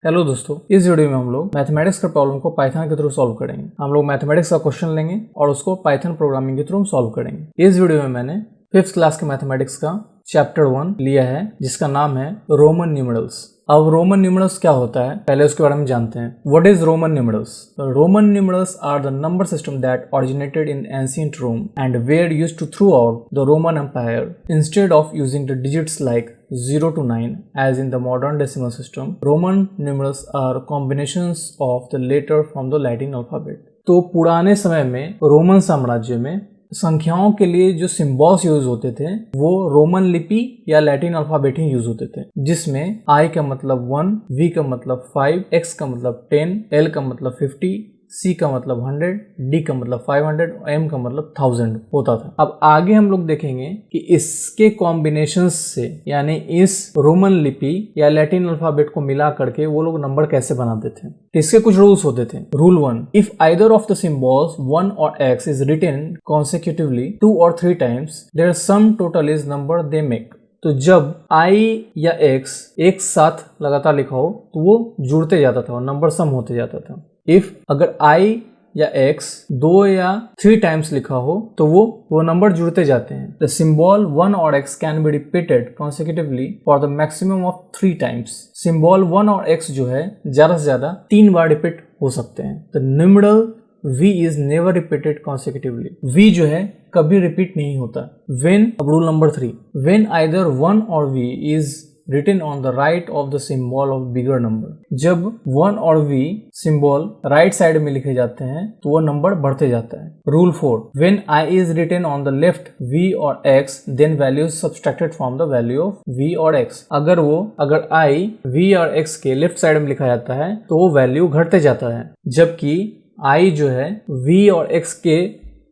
Hello दोस्तों, इस video में हम लोग मैथमेटिक्स का प्रॉब्लम को पाइथन के थ्रू सॉल्व करेंगे। हम लोग मैथमेटिक्स का क्वेश्चन लेंगे और उसको पाइथन प्रोग्रामिंग के थ्रू सॉल्व करेंगे। इस वीडियो में मैंने 5th क्लास के मैथमेटिक्स का चैप्टर 1 लिया है जिसका नाम है रोमन न्यूमरल्स। अब रोमन न्यूमरल्स क्या होता है पहले उसके बारे में जानते हैं। What is Roman numerals? Roman numerals are the number system that originated in ancient Rome and were used to throughout the Roman Empire instead of using the digits like 0 to 9 as in the modern decimal system. Roman numerals are combinations of the letter from the Latin alphabet. तो पुराने समय में Roman साम्राज्य में संख्याओं के लिए जो सिम्बॉल्स यूज होते थे वो रोमन लिपि या लैटिन अल्फाबेट ही यूज होते थे, जिसमें I का मतलब 1, V का मतलब 5, X का मतलब 10, L का मतलब 50, C का मतलब 100, D का मतलब 500 और M का मतलब 1000 होता था। अब आगे हम लोग देखेंगे कि इसके कॉम्बिनेशंस से यानी इस रोमन लिपि या लैटिन अल्फाबेट को मिला करके वो लोग नंबर कैसे बनाते थे। इसके कुछ रूल्स होते थे। Rule 1, if either of the symbols 1 और X is written consecutively 2 or 3 times, their sum total is number they make. तो जब I या X एक साथ लगातार लिखा हो तो वो जुड़ते जाता था और नंबर सम होते जाता था। इफ अगर I या X 2 या 3 टाइम्स लिखा हो तो वो नंबर जुड़ते जाते हैं। द सिंबल 1 और X can be repeated consecutively for the maximum of 3 times. Symbol 1 और X जो है ज्यादा से ज्यादा 3 बार रिपीट हो सकते हैं। The numeral V is never repeated consecutively. V जो है कभी रिपीट नहीं होता। When, अब rule number 3, when either 1 or V is written on the right of the symbol of bigger number. जब 1 और V सिंबल राइट साइड में लिखे जाते हैं तो वो नंबर बढ़ते जाता है। Rule 4, when I is written on the left V और X, then value is subtracted from the value of V और X. अगर I V और X के लेफ्ट साइड में लिखा जाता है तो वो वैल्यू घटते जाता है, जबकि I जो है V और X के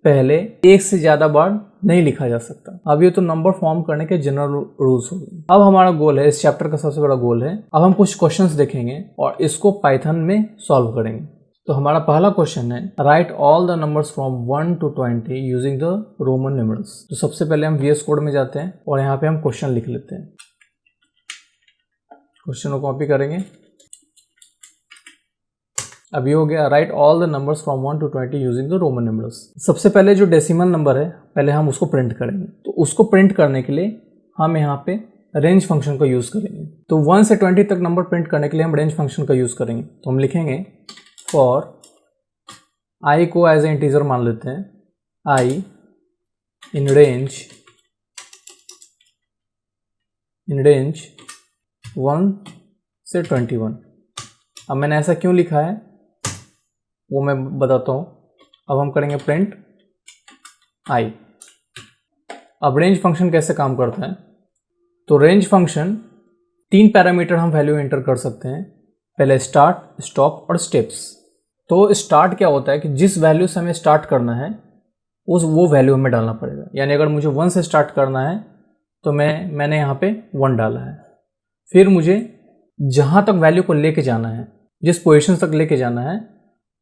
पहले एक से ज्यादा बार नहीं लिखा जा सकता। अब ये तो नंबर फॉर्म करने के जनरल रूल्स हो गए। अब हमारा गोल है, इस चैप्टर का सबसे बड़ा गोल है, अब हम कुछ क्वेश्चंस देखेंगे और इसको पाइथन में सॉल्व करेंगे। तो हमारा पहला क्वेश्चन है, right all the numbers from 1 to 20 using the Roman numerals. तो सबसे पहले हम VS कोड में जाते हैं और यहाँ पे हम क्वेश्चन लिख लेते हैं। क्वेश्चन को कॉपी करेंगे। अभी हो गया, right all the numbers from 1 to 20 using the Roman numbers. सबसे पहले जो डेसिमल नंबर है पहले हम उसको प्रिंट करेंगे। तो उसको प्रिंट करने के लिए हम यहाँ पे रेंज फंक्शन का यूज करेंगे। तो 1 से 20 तक नंबर प्रिंट करने के लिए हम रेंज फंक्शन का यूज करेंगे। तो हम लिखेंगे फॉर I को एज ए इंटीजर मान लेते हैं, I इन रेंज 1 से 21। अब मैंने ऐसा क्यों लिखा है वो मैं बताता हूँ। अब हम करेंगे प्रिंट I। अब रेंज फंक्शन कैसे काम करता है, तो रेंज फंक्शन 3 पैरामीटर हम वैल्यू एंटर कर सकते हैं, पहले स्टार्ट, स्टॉप और स्टेप्स। तो स्टार्ट क्या होता है कि जिस वैल्यू से हमें स्टार्ट करना है वो वैल्यू हमें डालना पड़ेगा। यानी अगर मुझे 1 से स्टार्ट करना है तो मैंने यहाँ पे 1 डाला है। फिर मुझे जहाँ तक वैल्यू को लेके जाना है, जिस पोजीशन तक लेके जाना है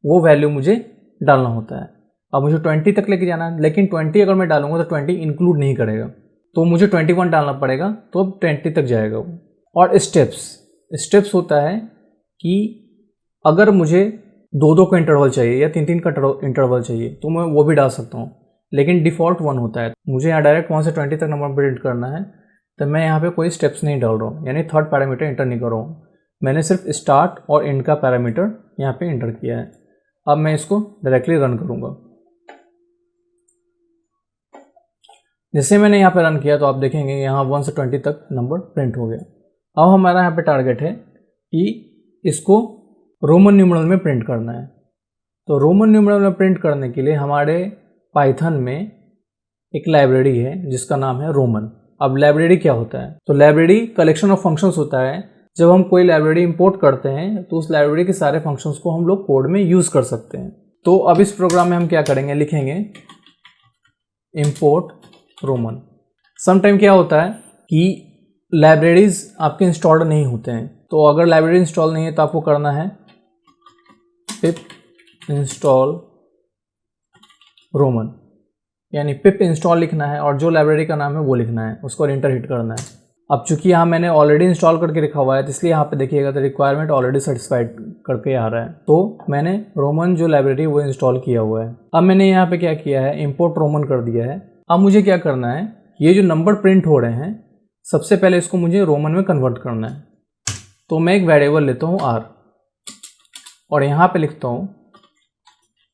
वो वैल्यू मुझे डालना होता है। अब मुझे 20 तक लेके जाना है, लेकिन 20 अगर मैं डालूंगा तो 20 इंक्लूड नहीं करेगा, तो मुझे 21 डालना पड़ेगा, तो अब 20 तक जाएगा वो। और स्टेप्स होता है कि अगर मुझे 2-2 का इंटरवल चाहिए या 3-3 का इंटरवल चाहिए तो मैं वो भी डाल सकता हूँ, लेकिन डिफ़ॉल्ट 1 होता है। मुझे यहाँ डायरेक्ट 1 से 20 तक नंबर प्रिंट करना है, तो मैं यहाँ पे कोई स्टेप्स नहीं डाल रहा हूँ, यानी थर्ड पैरामीटर इंटर नहीं कर रहा हूँ। मैंने सिर्फ स्टार्ट और एंड का पैरामीटर यहाँ पे इंटर किया है। अब मैं इसको डायरेक्टली रन करूँगा। जैसे मैंने यहाँ पे रन किया तो आप देखेंगे यहाँ 1 से 20 तक नंबर प्रिंट हो गया। अब हमारा यहाँ पे टारगेट है कि इसको रोमन न्यूमरल में प्रिंट करना है। तो रोमन न्यूमरल में प्रिंट करने के लिए हमारे पाइथन में एक लाइब्रेरी है जिसका नाम है रोमन। अब लाइब्रेरी क्या होता है, तो लाइब्रेरी कलेक्शन ऑफ फंक्शंस होता है। जब हम कोई लाइब्रेरी इंपोर्ट करते हैं तो उस लाइब्रेरी के सारे फंक्शंस को हम लोग कोड में यूज कर सकते हैं। तो अब इस प्रोग्राम में हम क्या करेंगे, लिखेंगे इंपोर्ट रोमन। समटाइम क्या होता है कि लाइब्रेरीज आपके इंस्टॉल्ड नहीं होते हैं, तो अगर लाइब्रेरी इंस्टॉल नहीं है तो आपको करना है पिप इंस्टॉल रोमन, यानी पिप इंस्टॉल लिखना है और जो लाइब्रेरी का नाम है वो लिखना है, उसको एंटर हिट करना है। अब चूंकि यहाँ मैंने ऑलरेडी इंस्टॉल करके रखा हुआ है तो इसलिए यहाँ पे देखिएगा तो रिक्वायरमेंट ऑलरेडी सेटिस्फाइड करके आ रहा है, तो मैंने रोमन जो लाइब्रेरी वो इंस्टॉल किया हुआ है। अब मैंने यहाँ पे क्या किया है, इंपोर्ट रोमन कर दिया है। अब मुझे क्या करना है, ये जो नंबर प्रिंट हो रहे हैं सबसे पहले इसको मुझे रोमन में कन्वर्ट करना है। तो मैं एक वेरिएबल लेता हूँ r और यहाँ पे लिखता हूँ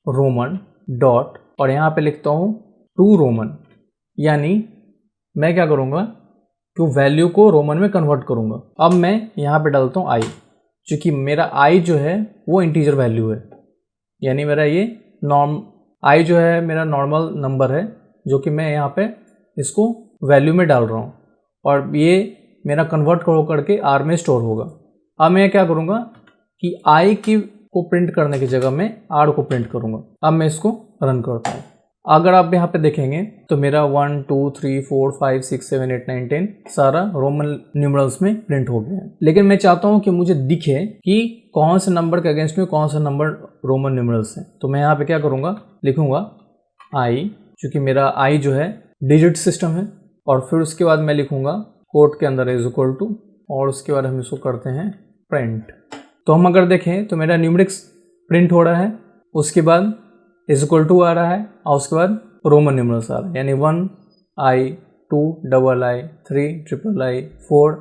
रोमन डॉट और यहाँ पे लिखता हूँ टू रोमन, यानी मैं क्या करूँगा तो वैल्यू को रोमन में कन्वर्ट करूँगा। अब मैं यहाँ पे डालता हूँ i, क्योंकि मेरा i जो है वो इंटीजर वैल्यू है, यानी मेरा ये i जो है मेरा नॉर्मल नंबर है जो कि मैं यहाँ पे इसको वैल्यू में डाल रहा हूँ और ये मेरा कन्वर्ट करके r में स्टोर होगा। अब मैं क्या करूँगा कि i को प्रिंट करने की जगह मैं r को प्रिंट करूँगा। अब मैं इसको रन करता हूँ। अगर आप यहाँ पे देखेंगे तो मेरा 1 2 3 4 5 6 7 8 9 10 सारा रोमन न्यूमरल्स में प्रिंट हो गया है। लेकिन मैं चाहता हूँ कि मुझे दिखे कि कौन से नंबर के अगेंस्ट में कौन सा नंबर रोमन न्यूमरल्स है। तो मैं यहाँ पे क्या करूँगा, लिखूँगा i, क्योंकि मेरा i जो है डिजिट सिस्टम है, और फिर उसके बाद मैं लिखूँगा कोट के अंदर इज इक्वल टू, और उसके बाद हम इसको करते हैं प्रिंट। तो हम अगर देखें तो मेरा न्यूमेरिक्स प्रिंट हो रहा है, उसके बाद इज इक्वल टू आ रहा है और उसके बाद रोमन न्यूमरल्स आ रहा है, यानी 1 i 2 double i 3 triple i 4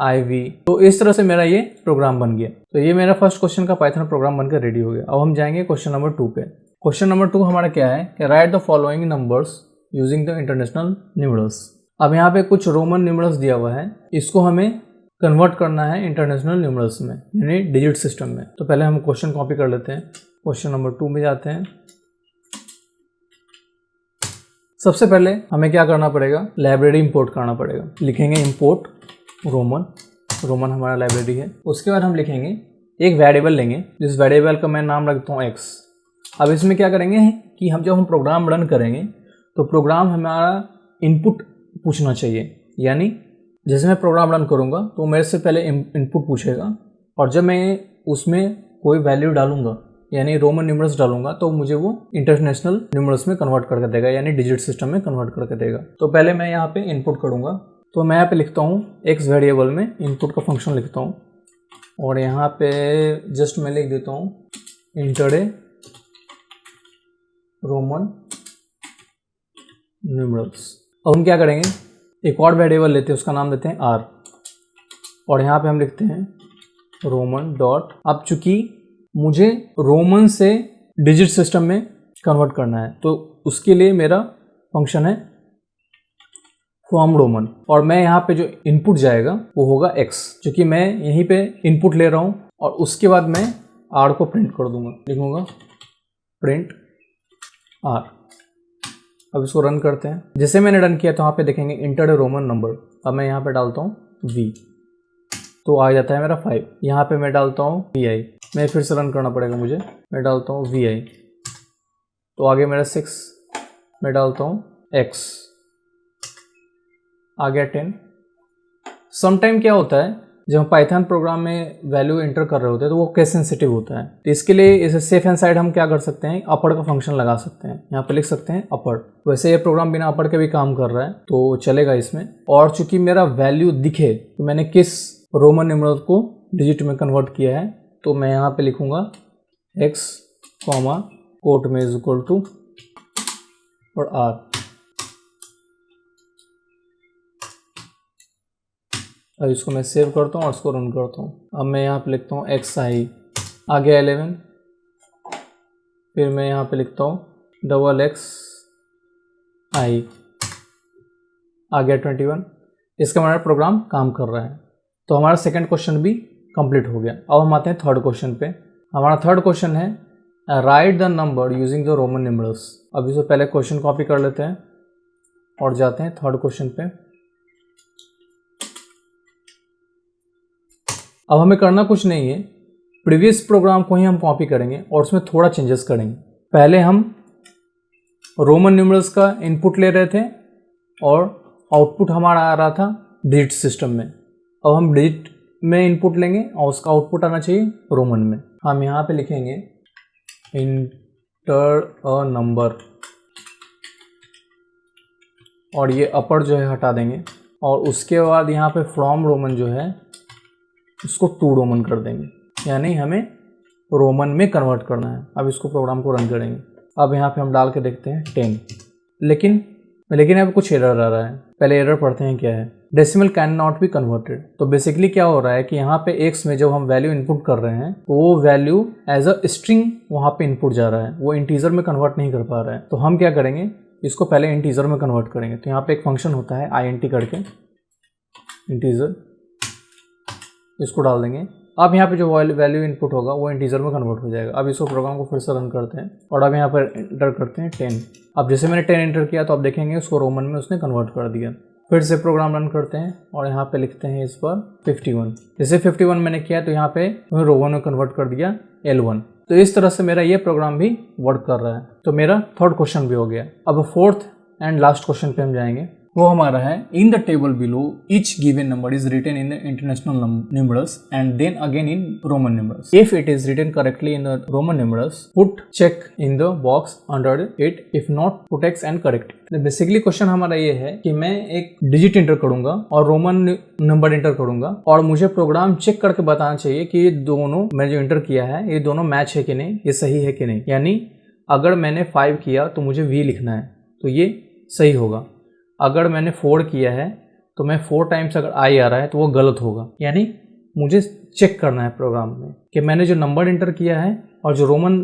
iv। तो इस तरह से मेरा ये प्रोग्राम बन गया। तो ये मेरा फर्स्ट क्वेश्चन का पाइथन प्रोग्राम बनकर रेडी हो गया। अब हम जाएंगे क्वेश्चन नंबर 2 पे। क्वेश्चन नंबर 2 हमारा क्या है कि right the following numbers using the international numerals. अब यहाँ पे कुछ रोमन न्यूमरल्स दिया हुआ है, इसको हमें कन्वर्ट करना है इंटरनेशनल न्यूमरल्स में, यानी डिजिट सिस्टम में। तो पहले हम क्वेश्चन कॉपी कर लेते हैं। क्वेश्चन नंबर 2 में जाते हैं। सबसे पहले हमें क्या करना पड़ेगा, लाइब्रेरी इंपोर्ट करना पड़ेगा। लिखेंगे इंपोर्ट रोमन हमारा लाइब्रेरी है। उसके बाद हम लिखेंगे एक वेरिएबल लेंगे, जिस वेरिएबल का मैं नाम रखता हूँ x। अब इसमें क्या करेंगे कि जब हम प्रोग्राम रन करेंगे तो प्रोग्राम हमारा इनपुट पूछना चाहिए, यानी जैसे मैं प्रोग्राम रन करूँगा तो मेरे से पहले इनपुट पूछेगा, और जब मैं उसमें कोई वैल्यू डालूंगा यानी रोमन न्यूमरल्स डालूंगा तो मुझे वो इंटरनेशनल न्यूमरल्स में कन्वर्ट करके देगा, यानी डिजिट सिस्टम में कन्वर्ट करके देगा। तो पहले मैं यहाँ पे इनपुट करूँगा, तो मैं यहाँ पे लिखता हूँ एक्स वेरिएबल में इनपुट का फंक्शन लिखता हूँ, और यहाँ पे जस्ट मैं लिख देता हूँ इंटर ए रोमन न्यूमरल्स। अब हम क्या करेंगे, एक और वेरिएबल लेते हैं, उसका नाम देते हैं r, और यहाँ पे हम लिखते हैं रोमन डॉट। अब चूंकि मुझे रोमन से डिजिट सिस्टम में कन्वर्ट करना है तो उसके लिए मेरा फंक्शन है फ्रॉम रोमन, और मैं यहाँ पे जो इनपुट जाएगा वो होगा x, क्योंकि मैं यहीं पे इनपुट ले रहा हूँ, और उसके बाद मैं r को प्रिंट कर दूंगा, लिखूंगा प्रिंट r। अब इसको रन करते हैं। जैसे मैंने रन किया तो यहाँ पे देखेंगे इंटर रोमन नंबर। अब मैं यहाँ पे डालता हूँ v, तो आ जाता है मेरा 5। यहाँ पे मैं डालता हूँ vi, मैं फिर से रन करना पड़ेगा मुझे, मैं डालता हूँ vi, तो आगे मेरा 6, मैं डालता हूँ x, आ गया 10। समटाइम क्या होता है जब हम पाइथन प्रोग्राम में वैल्यू एंटर कर रहे होते हैं तो वो केस सेंसिटिव होता है, तो इसके लिए इसे सेफ एंड साइड हम क्या कर सकते हैं, अपर का फंक्शन लगा सकते हैं। यहाँ पे लिख सकते हैं अपर। वैसे ये प्रोग्राम बिना अपर के भी काम कर रहा है तो चलेगा इसमें। और चूंकि मेरा वैल्यू दिखे तो मैंने किस रोमन न्यूमरल को डिजिट में कन्वर्ट किया है, तो मैं यहाँ पे लिखूंगा x कॉमा कोट में इज इक्वल टू और r। अब इसको मैं सेव करता हूँ और इसको रन करता हूँ। अब मैं यहाँ पे लिखता हूँ xi, आ गया 11। फिर मैं यहाँ पे लिखता हूँ डबल xi, आ गया 21। इसका हमारा प्रोग्राम काम कर रहा है। तो हमारा सेकंड क्वेश्चन भी कंप्लीट हो गया। अब हम आते हैं थर्ड क्वेश्चन पे। हमारा थर्ड क्वेश्चन है right the number using the Roman numerals. अब इससे पहले क्वेश्चन कॉपी कर लेते हैं और जाते हैं थर्ड क्वेश्चन पे। अब हमें करना कुछ नहीं है, प्रीवियस प्रोग्राम को ही हम कॉपी करेंगे और उसमें थोड़ा चेंजेस करेंगे। पहले हम रोमन न्यूमरल्स का इनपुट ले रहे थे और आउटपुट हमारा आ रहा था डिजिट सिस्टम में। अब हम डिजिट में इनपुट लेंगे और उसका आउटपुट आना चाहिए रोमन में। हम यहाँ पे लिखेंगे इंटर अ नंबर, और ये अपर जो है हटा देंगे और उसके बाद यहाँ पे फ्रॉम रोमन जो है उसको टू रोमन कर देंगे, यानी हमें रोमन में कन्वर्ट करना है। अब इसको प्रोग्राम को रन करेंगे। अब यहाँ पे हम डाल के देखते हैं 10, लेकिन यहाँ पे कुछ एरर आ रहा है। पहले एरर पढ़ते हैं क्या है। Decimal can not be converted. तो बेसिकली क्या हो रहा है कि यहाँ पे एक्स में जब हम वैल्यू इनपुट कर रहे हैं तो वो वैल्यू एज अ स्ट्रिंग वहाँ पे इनपुट जा रहा है, वो इंटीजर में कन्वर्ट नहीं कर पा रहा है। तो हम क्या करेंगे, इसको पहले इंटीजर में कन्वर्ट करेंगे। तो यहाँ पे एक फंक्शन होता है INT करके, इंटीजर, इसको डाल देंगे। अब यहाँ पे जो वैल्यू इनपुट होगा वो इंटीजर में कन्वर्ट हो जाएगा। अब इसको प्रोग्राम को फिर से रन करते हैं और अब यहाँ पर एंटर करते हैं 10। अब जैसे मैंने 10 एंटर किया तो आप देखेंगे उसको रोमन में उसने कन्वर्ट कर दिया। फिर से प्रोग्राम रन करते हैं और यहाँ पे लिखते हैं इस बार 51। जैसे 51 मैंने किया तो यहाँ पे रोमन में कन्वर्ट कर दिया L1। तो इस तरह से मेरा ये प्रोग्राम भी वर्क कर रहा है। तो मेरा थर्ड क्वेश्चन भी हो गया। अब फोर्थ एंड लास्ट क्वेश्चन पे हम जाएंगे। वो हमारा है, in the table below each given number is written in the international numerals and then again in Roman numerals. If it is written correctly in the Roman numerals put check in the box under it, if not put X and correct. Basically question हमारा ये है कि मैं एक digit enter करूंगा और Roman number enter करूंगा और मुझे प्रोग्राम चेक करके बताना चाहिए कि ये दोनों मैंने जो एंटर किया है ये दोनों मैच है कि नहीं, ये सही है कि नहीं। यानी अगर मैंने 5 किया तो मुझे V लिखना है तो ये सही होगा। अगर मैंने 4 किया है तो मैं 4 टाइम्स अगर I आ रहा है तो वो गलत होगा। यानी मुझे चेक करना है प्रोग्राम में कि मैंने जो नंबर एंटर किया है और जो रोमन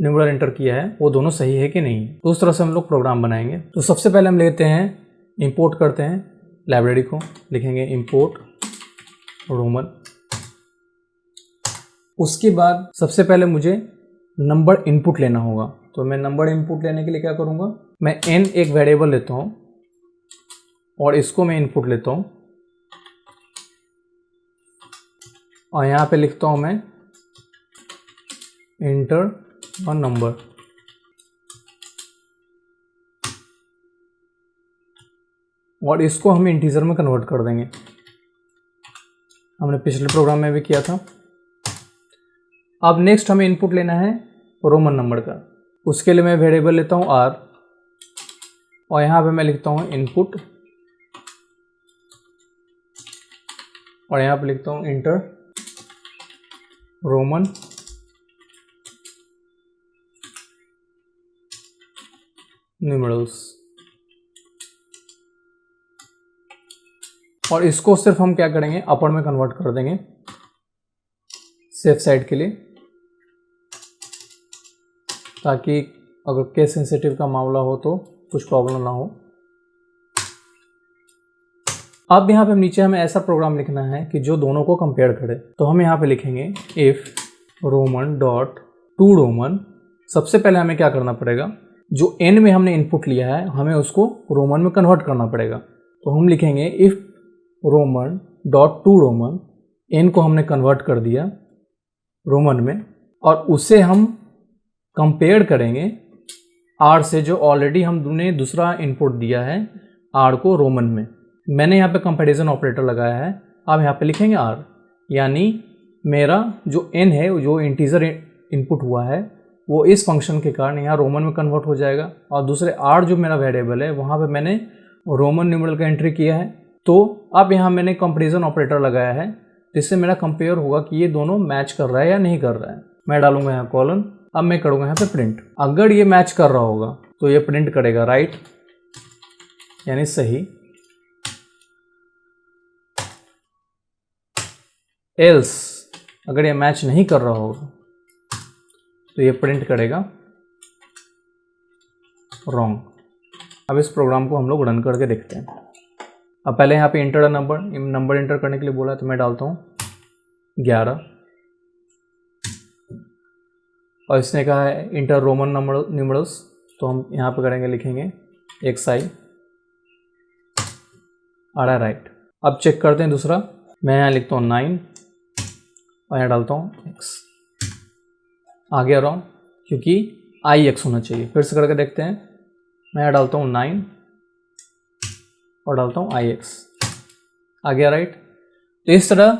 न्यूमरल एंटर किया है वो दोनों सही है कि नहीं। तो उस तरह से हम लोग प्रोग्राम बनाएंगे। तो सबसे पहले हम लेते हैं, इंपोर्ट करते हैं लाइब्रेरी को, लिखेंगे इंपोर्ट रोमन। उसके बाद सबसे पहले मुझे नंबर इनपुट लेना होगा। तो मैं नंबर इनपुट लेने के लिए क्या करूँगा, मैं n एक वेरिएबल लेता हूँ और इसको मैं इनपुट लेता हूँ और यहाँ पे लिखता हूँ मैं इंटर और नंबर। और इसको हम इंटीजर में कन्वर्ट कर देंगे। हमने पिछले प्रोग्राम में भी किया था। अब नेक्स्ट हमें इनपुट लेना है रोमन नंबर का। उसके लिए मैं वेरिएबल लेता हूँ r और यहाँ पे मैं लिखता हूँ इनपुट और यहाँ पे लिखता हूँ इंटर रोमन न्यूमरल्स। और इसको सिर्फ हम क्या करेंगे, अपर में कन्वर्ट कर देंगे सेफ साइड के लिए, ताकि अगर केस सेंसिटिव का मामला हो तो कुछ प्रॉब्लम ना हो। अब यहाँ पे नीचे हमें ऐसा प्रोग्राम लिखना है कि जो दोनों को कंपेयर करे। तो हम यहाँ पे लिखेंगे if Roman dot to Roman. सबसे पहले हमें क्या करना पड़ेगा, जो n में हमने इनपुट लिया है हमें उसको रोमन में कन्वर्ट करना पड़ेगा। तो हम लिखेंगे if Roman dot to Roman, n को हमने कन्वर्ट कर दिया रोमन में और उसे हम कंपेयर करेंगे r से, जो ऑलरेडी हमने दूसरा इनपुट दिया है r को रोमन में। मैंने यहाँ पे कंपैरिजन ऑपरेटर लगाया है। अब यहाँ पे लिखेंगे r, यानी मेरा जो n है, जो इंटीजर इनपुट हुआ है वो इस फंक्शन के कारण यहाँ रोमन में कन्वर्ट हो जाएगा और दूसरे r जो मेरा वेरिएबल है वहाँ पे मैंने रोमन न्यूमरल का एंट्री किया है। तो अब यहाँ मैंने कंपैरिजन ऑपरेटर लगाया है जिससे मेरा कंपेयर होगा कि ये दोनों मैच कर रहा है या नहीं कर रहा है। मैं डालूंगा यहाँ कॉलन। अब मैं करूँगा यहाँ पे प्रिंट। अगर ये मैच कर रहा होगा तो ये प्रिंट करेगा राइट, यानी सही। एल्स अगर ये मैच नहीं कर रहा होगा तो ये प्रिंट करेगा रॉन्ग। अब इस प्रोग्राम को हम लोग रन करके देखते हैं। अब पहले यहाँ पे इंटर नंबर इंटर करने के लिए बोला तो मैं डालता हूँ 11 और इसने कहा है इंटर रोमन न्यूमरल्स। तो हम यहाँ पे करेंगे, लिखेंगे xi आ रहा है राइट। अब चेक करते हैं दूसरा। मैं यहाँ लिखता हूँ 9 और यहाँ डालता हूँ x, आ गया रॉन्ग क्योंकि ix होना चाहिए। फिर से करके देखते हैं। मैं यहाँ डालता हूँ 9 और डालता हूँ ix, आ गया राइट। तो इस तरह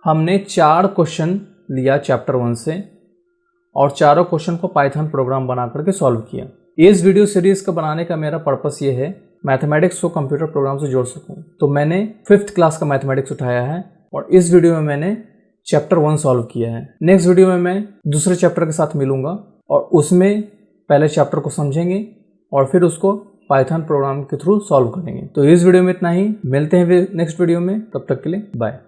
हमने 4 क्वेश्चन लिया चैप्टर 1 से और चारों क्वेश्चन को पाइथन प्रोग्राम बना करके सॉल्व किया। इस वीडियो सीरीज़ का बनाने का मेरा पर्पस ये है मैथमेटिक्स को कंप्यूटर प्रोग्राम से जोड़ सकूं। तो मैंने 5th क्लास का मैथमेटिक्स उठाया है और इस वीडियो में मैंने चैप्टर 1 सॉल्व किया है। नेक्स्ट वीडियो में मैं दूसरे चैप्टर के साथ मिलूंगा और उसमें पहले चैप्टर को समझेंगे और फिर उसको पाइथन प्रोग्राम के थ्रू सॉल्व करेंगे। तो इस वीडियो में इतना ही, मिलते हैं फिर नेक्स्ट वीडियो में, तब तक के लिए बाय।